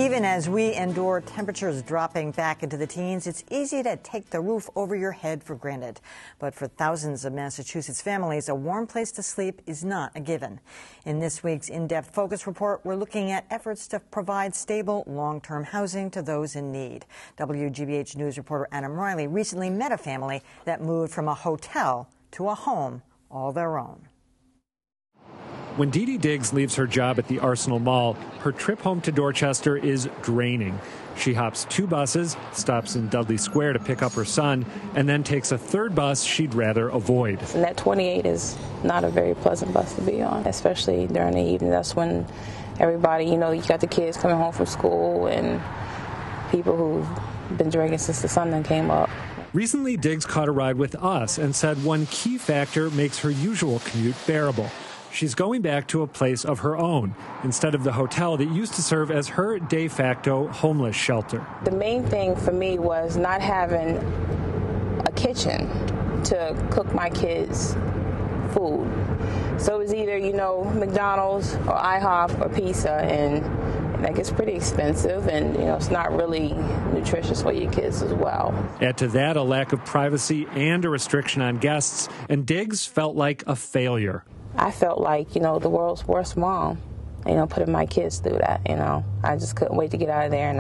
Even as we endure temperatures dropping back into the teens, it's easy to take the roof over your head for granted. But for thousands of Massachusetts families, a warm place to sleep is not a given. In this week's in-depth focus report, we're looking at efforts to provide stable, long-term housing to those in need. WGBH News reporter Adam Reilly recently met a family that moved from a hotel to a home all their own. When Dee Dee Diggs leaves her job at the Arsenal Mall, her trip home to Dorchester is draining. She hops 2 buses, stops in Dudley Square to pick up her son, and then takes a 3rd bus she'd rather avoid. And that 28 is not a very pleasant bus to be on, especially during the evening. That's when everybody, you got the kids coming home from school and people who've been drinking since the sun then came up. Recently, Diggs caught a ride with us and said one key factor makes her usual commute bearable. She's going back to a place of her own instead of the hotel that used to serve as her de facto homeless shelter. The main thing for me was not having a kitchen to cook my kids' food. So it was either, McDonald's or IHOP or pizza, and that gets pretty expensive, and it's not really nutritious for your kids as well. Add to that a lack of privacy and a restriction on guests, and Diggs felt like a failure. I felt like, the world's worst mom, putting my kids through that, I just couldn't wait to get out of there,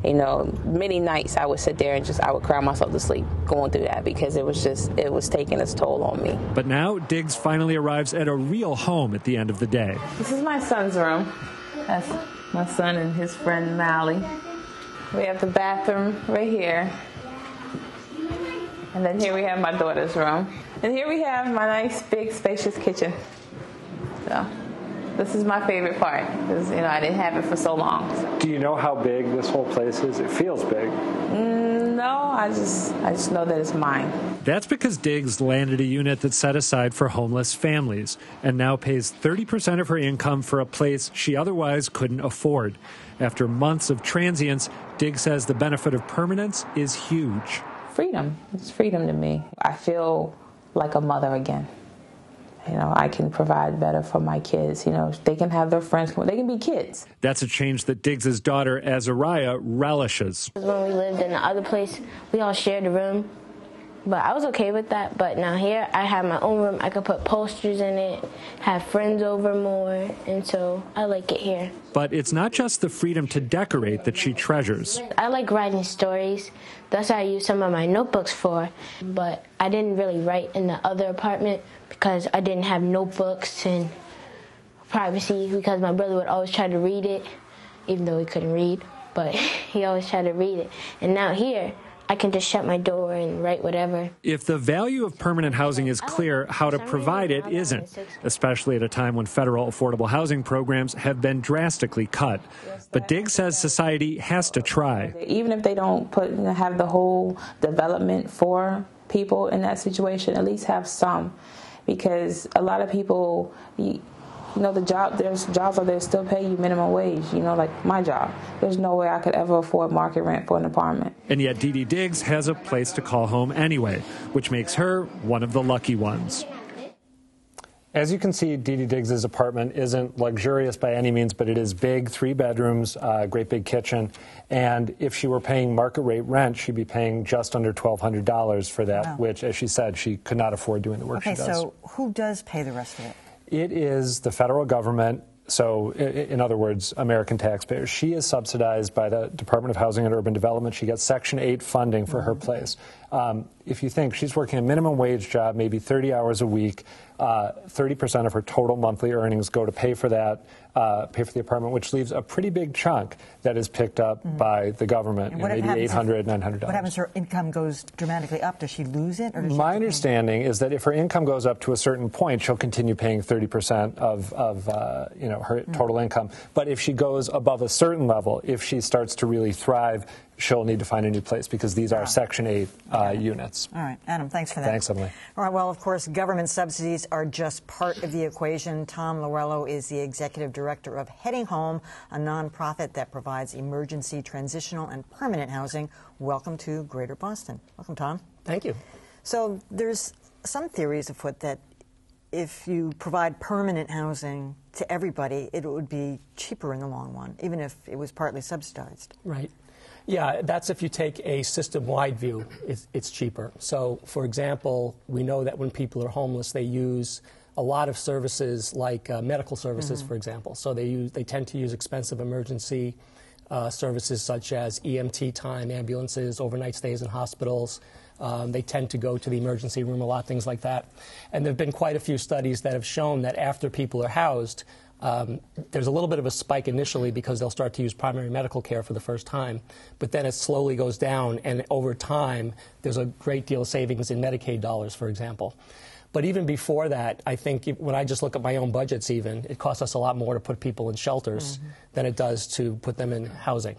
and many nights I would sit there and I would cry myself to sleep going through that because it was taking its toll on me. But now Diggs finally arrives at a real home at the end of the day. This is my son's room. That's my son and his friend Mally. We have the bathroom right here. And then here we have my daughter's room. And here we have my nice, big, spacious kitchen. So this is my favorite part because, I didn't have it for so long. Do you know how big this whole place is? It feels big. No, I just know that it's mine. That's because Diggs landed a unit that's set aside for homeless families and now pays 30% of her income for a place she otherwise couldn't afford. After months of transience, Diggs says the benefit of permanence is huge. Freedom. It's freedom to me. I feel like a mother again. I can provide better for my kids. They can have their friends come. They can be kids. That's a change that Diggs' daughter, Azariah, relishes. When we lived in the other place, we all shared a room. But I was okay with that. But now here, I have my own room. I could put posters in it, have friends over more, and so I like it here. But it's not just the freedom to decorate that she treasures. I like writing stories. That's what I use some of my notebooks for. But I didn't really write in the other apartment because I didn't have notebooks and privacy, because my brother would always try to read it, even though he couldn't read. But he always tried to read it. And now here, I can just shut my door and write whatever. If the value of permanent housing is clear, how to provide it isn't, especially at a time when federal affordable housing programs have been drastically cut. But Diggs says society has to try. Even if they don't have the whole development for people in that situation, at least have some. Because a lot of people, there's jobs out there still pay you minimum wage, like my job. There's no way I could ever afford market rent for an apartment. And yet Dee Dee Diggs has a place to call home anyway, which makes her one of the lucky ones. As you can see, Dee Dee Diggs' apartment isn't luxurious by any means, but it is big, 3 bedrooms, great big kitchen. And if she were paying market rate rent, she'd be paying just under $1,200 for that, wow. Which, as she said, she could not afford doing the work she does. Okay, so who does pay the rest of it? It is the federal government, so in other words, American taxpayers. She is subsidized by the Department of Housing and Urban Development. She gets Section 8 funding for her place. If you think she's working a minimum wage job, maybe 30 hours a week, 30% of her total monthly earnings go to pay for that, pay for the apartment, which leaves a pretty big chunk that is picked up by the government, maybe $800, $900. What happens if her income goes dramatically up? Does she lose it? Or does My understanding is that if her income goes up to a certain point, she'll continue paying 30% of her total income. But if she goes above a certain level, if she starts to really thrive, she'll need to find a new place because these are Section 8 units. All right, Adam, thanks for that. Thanks, Emily. All right, well, of course, government subsidies are just part of the equation. Tom Lorello is the executive director of Heading Home, a nonprofit that provides emergency, transitional, and permanent housing. Welcome to Greater Boston. Welcome, Tom. Thank you. So there's some theories afoot that if you provide permanent housing to everybody, it would be cheaper in the long run, even if it was partly subsidized. Right. Yeah, that's if you take a system-wide view, it's cheaper. So, for example, we know that when people are homeless, they use a lot of services like medical services, for example. So they tend to use expensive emergency services such as EMT time, ambulances, overnight stays in hospitals. They tend to go to the emergency room a lot, things like that. And there have been quite a few studies that have shown that after people are housed, there's a little bit of a spike initially because they'll start to use primary medical care for the first time, but then it slowly goes down, and over time, there's a great deal of savings in Medicaid dollars, for example. But even before that, I think when I just look at my own budgets even, it costs us a lot more to put people in shelters than it does to put them in housing.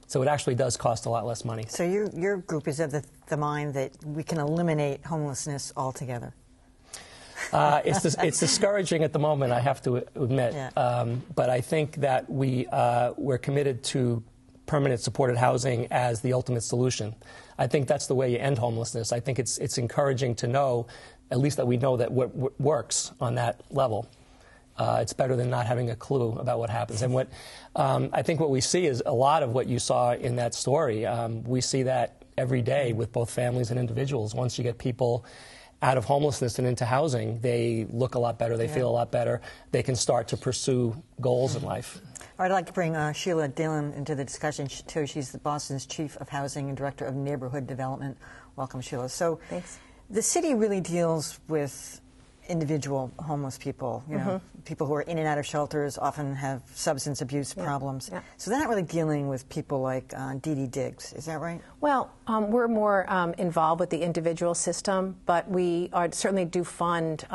So it actually does cost a lot less money. So your group is of the mind that we can eliminate homelessness altogether? It's discouraging at the moment, I have to admit. Yeah. But I think that we're committed to permanent supported housing as the ultimate solution. I think that's the way you end homelessness. I think it's encouraging to know, at least that we know that what works on that level. It's better than not having a clue about what happens. And I think what we see is a lot of what you saw in that story. We see that every day with both families and individuals. Once you get people out of homelessness and into housing, they look a lot better, they feel a lot better, they can start to pursue goals in life. I'd like to bring Sheila Dillon into the discussion too. She's Boston's Chief of Housing and Director of Neighborhood Development. Welcome, Sheila. So, thanks. The city really deals with individual homeless people, you know, people who are in and out of shelters, often have substance abuse problems. Yeah. So they're not really dealing with people like Dee Dee Diggs, is that right? Well, we're more involved with the individual system, but we certainly do fund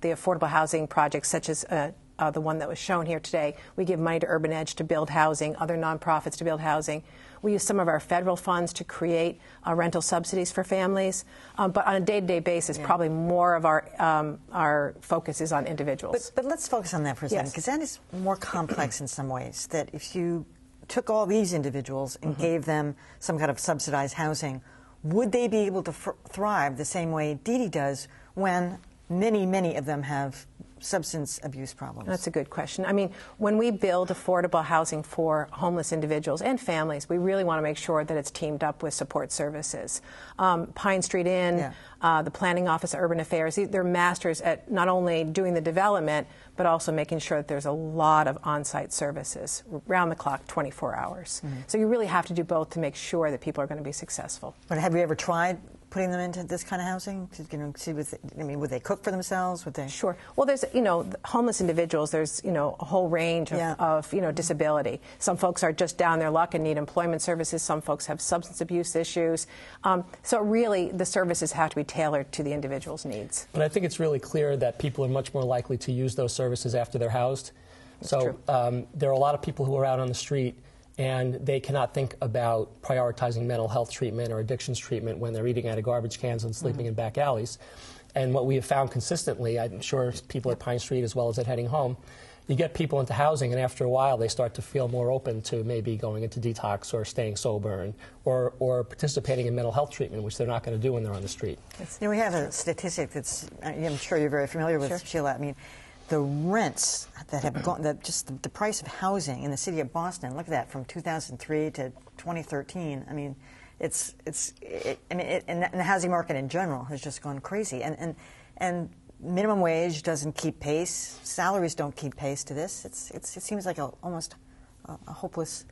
the affordable housing projects such as the one that was shown here today. We give money to Urban Edge to build housing, other nonprofits to build housing. We use some of our federal funds to create rental subsidies for families, but on a day-to-day basis, probably more of our focus is on individuals. But let's focus on that for a second, because that is more complex in some ways, that if you took all these individuals and gave them some kind of subsidized housing, would they be able to thrive the same way Dee Dee does when many, many of them have substance abuse problems? That's a good question. I mean, when we build affordable housing for homeless individuals and families, we really want to make sure that it's teamed up with support services. Pine Street Inn, the Planning Office of Urban Affairs, they're masters at not only doing the development, but also making sure that there's a lot of on-site services, round the clock, 24 hours. So you really have to do both to make sure that people are going to be successful. But have you ever tried putting them into this kind of housing? To, see would they cook for themselves? Would they? Sure. Well, there's, homeless individuals, there's, a whole range of disability. Some folks are just down their luck and need employment services. Some folks have substance abuse issues. So really, the services have to be tailored to the individual's needs. But I think it's really clear that people are much more likely to use those services after they're housed. That's so true. There are a lot of people who are out on the street and they cannot think about prioritizing mental health treatment or addictions treatment when they're eating out of garbage cans and sleeping in back alleys. And what we have found consistently, I'm sure people at Pine Street as well as at Heading Home, you get people into housing and after a while they start to feel more open to maybe going into detox or staying sober or participating in mental health treatment, which they're not going to do when they're on the street. We have a statistic that's, I'm sure you're very familiar with, Sheila. I mean, the rents that have gone, just the price of housing in the city of Boston, look at that, from 2003 to 2013. I mean, and the housing market in general has just gone crazy. And minimum wage doesn't keep pace. Salaries don't keep pace to this. It seems like almost a hopeless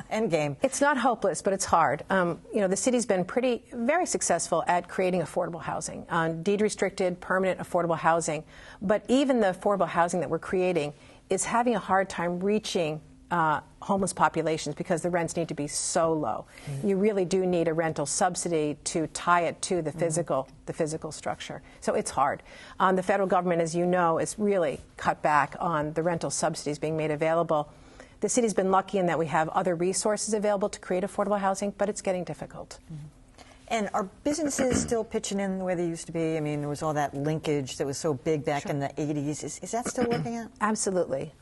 end game. It's not hopeless, but it's hard. The city's been very successful at creating affordable housing, deed-restricted, permanent affordable housing. But even the affordable housing that we're creating is having a hard time reaching homeless populations because the rents need to be so low. You really do need a rental subsidy to tie it to the physical structure. So it's hard. The federal government, as you know, has really cut back on the rental subsidies being made available. The city's been lucky in that we have other resources available to create affordable housing, but it's getting difficult. And are businesses still pitching in the way they used to be? I mean, there was all that linkage that was so big back in the 80s. Is that still working out? Absolutely.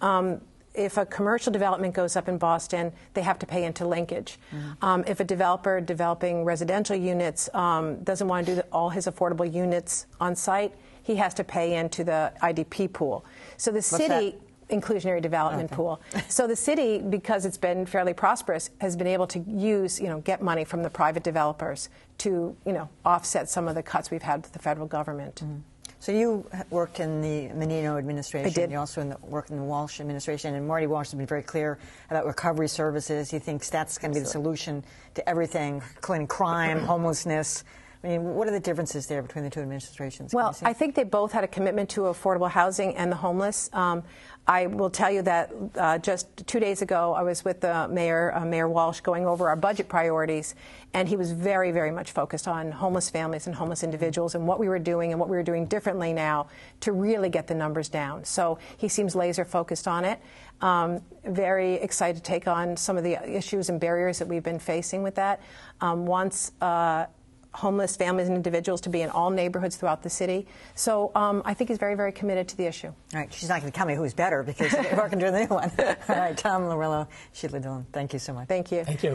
If a commercial development goes up in Boston, they have to pay into linkage. If a developer developing residential units doesn't want to do all his affordable units on site, he has to pay into the IDP pool. So the city... Inclusionary Development Pool. So the city, because it's been fairly prosperous, has been able to use, get money from the private developers to, offset some of the cuts we've had with the federal government. Mm-hmm. So you worked in the Menino administration. I did. You also worked in the Walsh administration, and Marty Walsh has been very clear about recovery services. He thinks that's going to be the solution to everything, including crime, homelessness. I mean, what are the differences there between the two administrations? Well, I think they both had a commitment to affordable housing and the homeless. I will tell you that just 2 days ago, I was with the mayor, Mayor Walsh, going over our budget priorities, and he was very, very much focused on homeless families and homeless individuals and what we were doing and what we were doing differently now to really get the numbers down. So he seems laser focused on it. Very excited to take on some of the issues and barriers that we've been facing with that. Wants homeless families and individuals to be in all neighborhoods throughout the city. So I think he's very, very committed to the issue. All right, she's not going to tell me who's better because we're working to the new one. All right, Tom Larillo, Sheila Dillon, thank you so much. Thank you. Thank you.